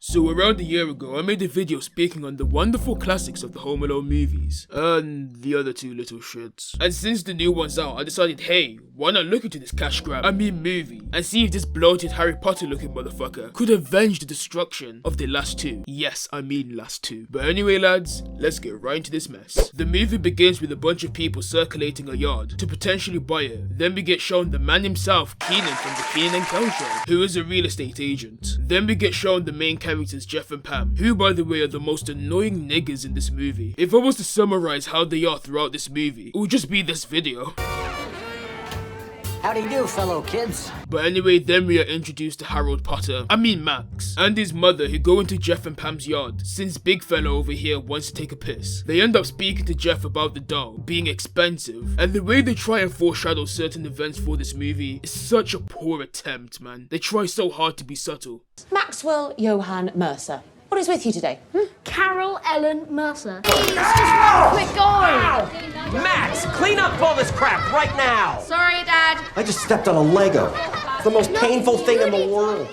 So around a year ago, I made a video speaking on the wonderful classics of the Home Alone movies, and the other two little shits. And since the new one's out, I decided, hey, why not look into this cash grab, movie, and see if this bloated Harry Potter looking motherfucker could avenge the destruction of the last two. Yes, last two. But anyway lads, let's get right into this mess. The movie begins with a bunch of people circulating a yard to potentially buy it. Then we get shown the man himself, Keenan from the Keenan and Kel show, who is a real estate agent. Then we get shown the main characters Jeff and Pam, who by the way are the most annoying niggas in this movie. If I was to summarize how they are throughout this movie, it would just be this video. How do you do, fellow kids? But anyway, then we are introduced to Harold Potter, Max, and his mother who go into Jeff and Pam's yard since big fella over here wants to take a piss. They end up speaking to Jeff about the doll being expensive, and the way they try and foreshadow certain events for this movie is such a poor attempt, man. They try so hard to be subtle. Maxwell Johann Mercer. What is with you today? Carol Ellen Mercer. Please, just one quick go! Max, clean up all this crap right now! Sorry, Dad. I just stepped on a Lego. It's the most painful thing in the world.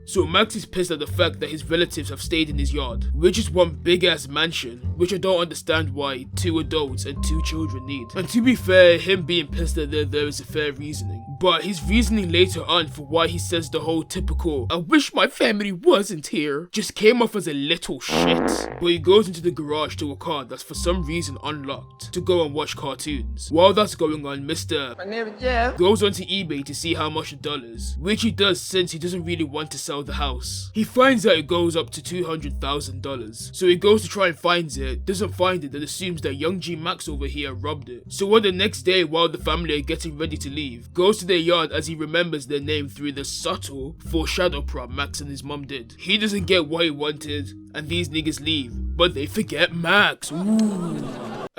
So Max is pissed at the fact that his relatives have stayed in his yard, which is one big ass mansion, which I don't understand why 2 adults and 2 children need. And to be fair, him being pissed that there is a fair reasoning. But his reasoning later on for why he says the whole typical, I wish my family wasn't here, just came off as a little shit. But he goes into the garage to a car that's for some reason unlocked to go and watch cartoons. While that's going on, Mr. My name is Jeff. Goes onto eBay to see how much the doll is, which he does since he doesn't really want to sell the house. He finds out it goes up to $200,000. So he goes to try and finds it, doesn't find it, and assumes that young G Max over here robbed it. So on the next day, while the family are getting ready to leave, goes to their yard as he remembers their name through the subtle foreshadow prop Max and his mum did. He doesn't get what he wanted, and these niggas leave, but they forget Max. Ooh.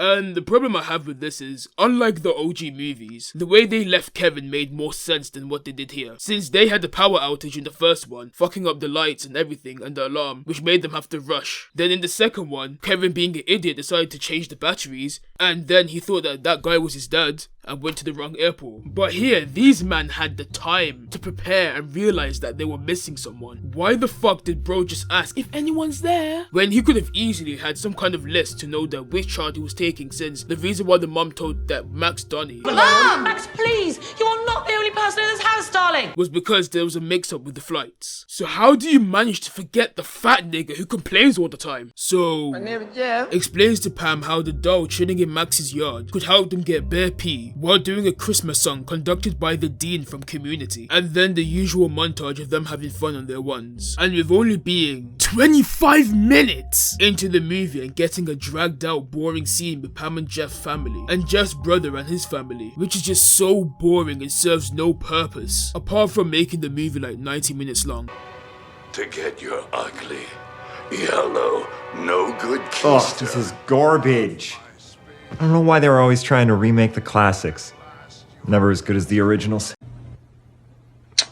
And the problem I have with this is, unlike the OG movies, the way they left Kevin made more sense than what they did here. Since they had the power outage in the first one, fucking up the lights and everything and the alarm, which made them have to rush. Then in the second one, Kevin being an idiot decided to change the batteries, and then he thought that that guy was his dad and went to the wrong airport. But here, these men had the time to prepare and realize that they were missing someone. Why the fuck did bro just ask if anyone's there? When he could have easily had some kind of list to know that which child he was taking, since the reason why the mum told that Max Donnie Mom! Max, please! You are not the only person in this house, darling! was because there was a mix-up with the flights. So how do you manage to forget the fat nigga who complains all the time? So, My name is Jeff. explains to Pam how the doll chilling in Max's yard could help them get bare pee while doing a Christmas song conducted by the Dean from Community, and then the usual montage of them having fun on their ones. And with only being 25 minutes into the movie and getting a dragged out boring scene with Pam and Jeff's family, and Jeff's brother and his family, which is just so boring and serves no purpose, apart from making the movie like 90 minutes long. To get your ugly, yellow, no good Ugh, keister. this is garbage. I don't know why they were always trying to remake the classics. Never as good as the originals.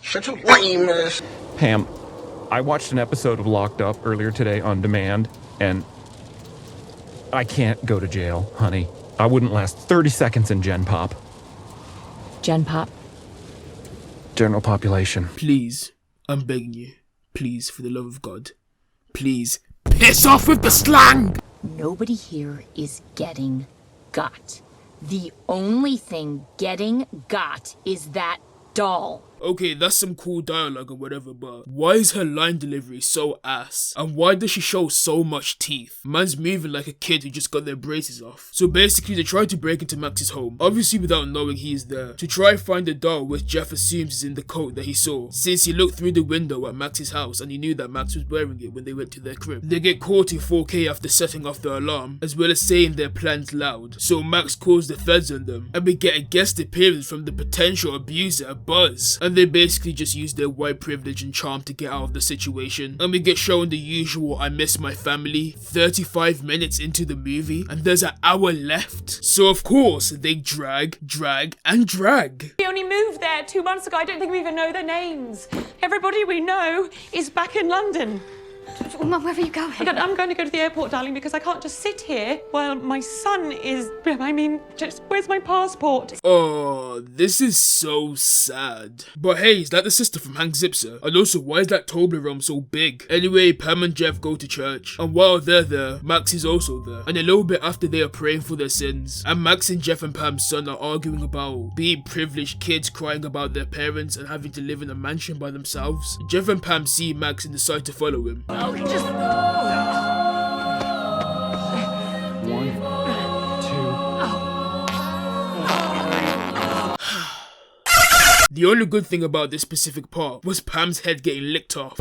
Such a lameness. Pam, I watched an episode of Locked Up earlier today on demand, and I can't go to jail, honey. I wouldn't last 30 seconds in Gen Pop. Gen Pop. General population. Please, I'm begging you, please, for the love of God, please, piss off with the slang! Nobody here is getting got. The only thing getting got is that doll. Okay, that's some cool dialogue or whatever, but why is her line delivery so ass? And why does she show so much teeth? Man's moving like a kid who just got their braces off. So basically, they try to break into Max's home, obviously without knowing he is there, to try and find the doll which Jeff assumes is in the coat that he saw, since he looked through the window at Max's house and he knew that Max was wearing it when they went to their crib. They get caught in 4K after setting off the alarm, as well as saying their plans loud. So Max calls the feds on them, and we get a guest appearance from the potential abuser, Buzz. And they basically just use their white privilege and charm to get out of the situation. And we get shown the usual I miss my family 35 minutes into the movie, and there's an hour left. So of course, they drag, and drag. We only moved there 2 months ago. I don't think we even know their names. Everybody we know is back in London. Mum, where are you going? I'm going to go to the airport, darling, because I can't just sit here while my son is... just where's my passport? Oh, this is so sad. But hey, is that the sister from Hank Zipser? And also, why is that Toblerone so big? Anyway, Pam and Jeff go to church, and while they're there, Max is also there. And a little bit after, they are praying for their sins, and Max and Jeff and Pam's son are arguing about being privileged kids crying about their parents and having to live in a mansion by themselves. Jeff and Pam see Max and decide to follow him. The only good thing about this specific part was Pam's head getting licked off.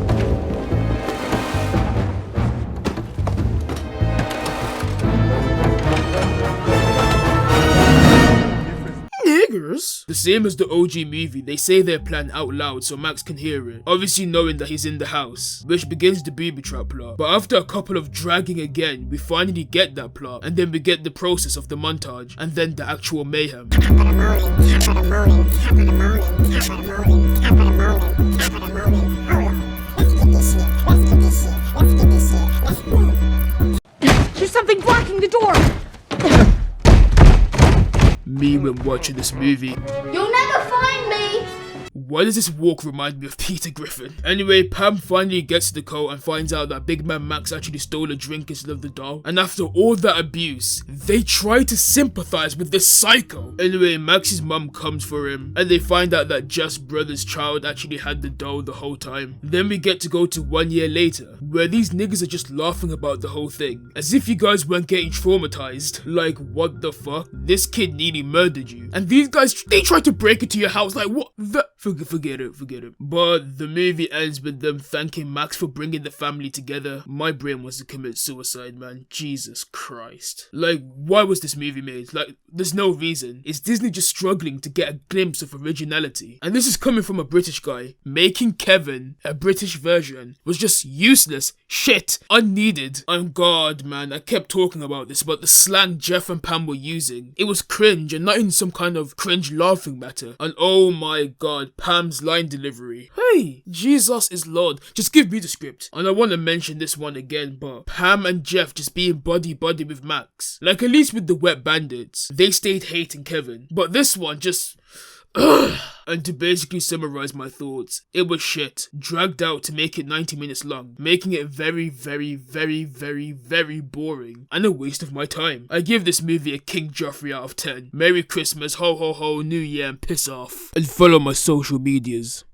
Niggers? The same as the OG movie, they say their plan out loud so Max can hear it, obviously knowing that he's in the house, which begins the booby trap plot. But after a couple of dragging again, we finally get that plot, and then we get the process of the montage, and then the actual mayhem. There's something blocking the door. Me when watching this movie. You'll never find me. Why does this walk remind me of Peter Griffin? Anyway, Pam finally gets to the coat and finds out that Big Man Max actually stole a drink instead of the doll. And after all that abuse, they try to sympathize with this psycho. Anyway, Max's mum comes for him, and they find out that Jeff's brother's child actually had the doll the whole time. Then we get to go to 1 year later, where these niggas are just laughing about the whole thing, as if you guys weren't getting traumatized. Like, what the fuck? This kid nearly murdered you. And these guys, they tried to break into your house, like, what the? Forget it. But the movie ends with them thanking Max for bringing the family together. My brain wants to commit suicide, man. Jesus Christ. Like, why was this movie made? Like, there's no reason. Is Disney just struggling to get a glimpse of originality? And this is coming from a British guy. Making Kevin a British version was just useless, shit, unneeded. And God, man, I kept talking about this, but the slang Jeff and Pam were using, it was cringe, and not in some kind of cringe laughing matter. And oh my God, Pam's line delivery. Hey, Jesus is Lord. Just give me the script. And I want to mention this one again, but Pam and Jeff just being buddy-buddy with Max. Like, at least with the Wet Bandits, they stayed hating Kevin. But this one just... And to basically summarize my thoughts, it was shit, dragged out to make it 90 minutes long, making it very boring, and a waste of my time. I give this movie a King Joffrey out of 10. Merry Christmas, ho ho ho, New Year, and piss off. And follow my social medias.